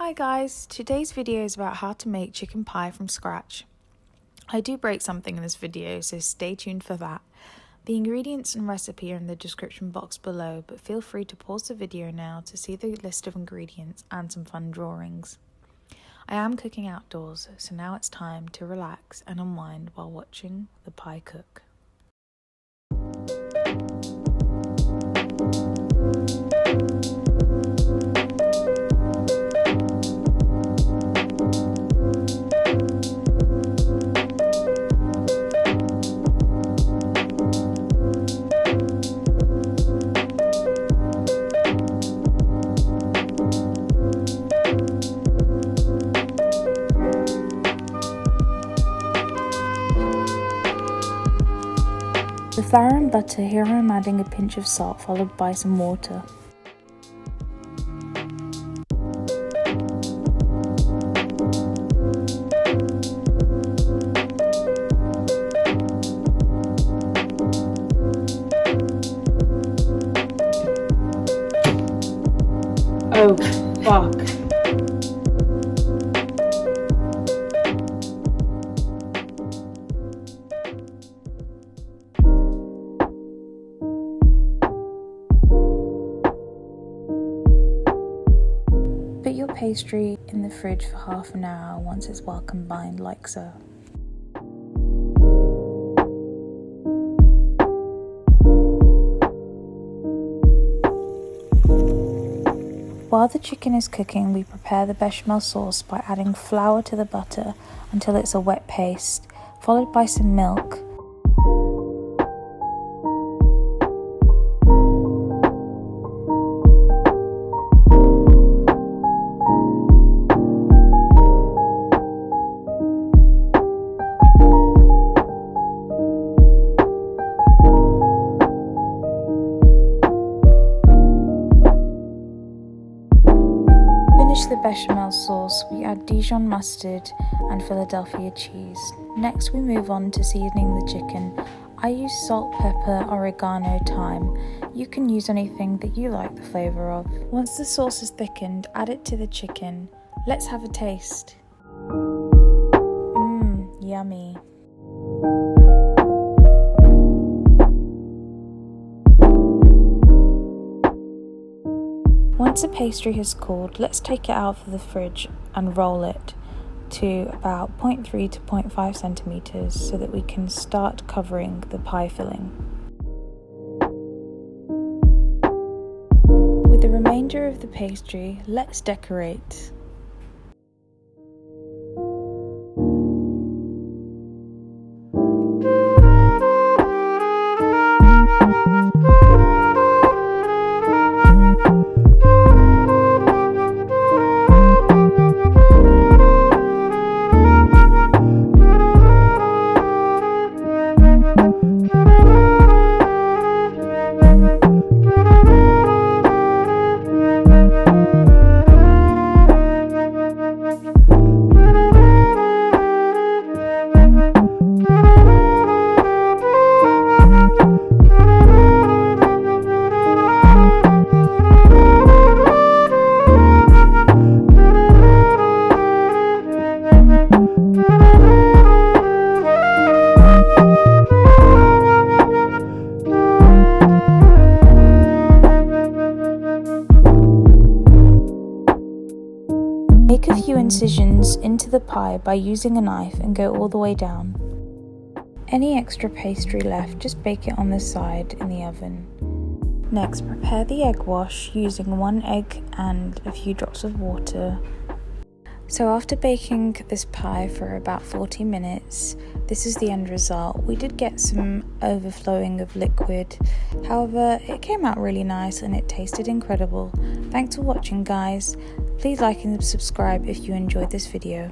Hi guys, today's video is about how to make chicken pie from scratch. I do break something in this video, so stay tuned for that. The ingredients and recipe are in the description box below, but feel free to pause the video now to see the list of ingredients and some fun drawings. I am cooking outdoors, so now it's time to relax and unwind while watching the pie cook. The flour and butter, here I'm adding a pinch of salt followed by some water. Oh, fuck. Put your pastry in the fridge for half an hour once it's well combined like so. While the chicken is cooking, we prepare the bechamel sauce by adding flour to the butter until it's a wet paste, followed by some milk. Finish the bechamel sauce, we add Dijon mustard and Philadelphia cheese. Next we move on to seasoning the chicken. I use salt, pepper, oregano, thyme. You can use anything that you like the flavour of. Once the sauce is thickened, add it to the chicken. Let's have a taste. Yummy. Once the pastry has cooled, let's take it out of the fridge and roll it to about 0.3 to 0.5 centimeters so that we can start covering the pie filling. With the remainder of the pastry, let's decorate. Make a few incisions into the pie by using a knife and go all the way down. Any extra pastry left, just bake it on the side in the oven. Next, prepare the egg wash using 1 egg and a few drops of water. So after baking this pie for about 40 minutes, this is the end result. We did get some overflowing of liquid, however it came out really nice and it tasted incredible. Thanks for watching guys. Please like and subscribe if you enjoyed this video.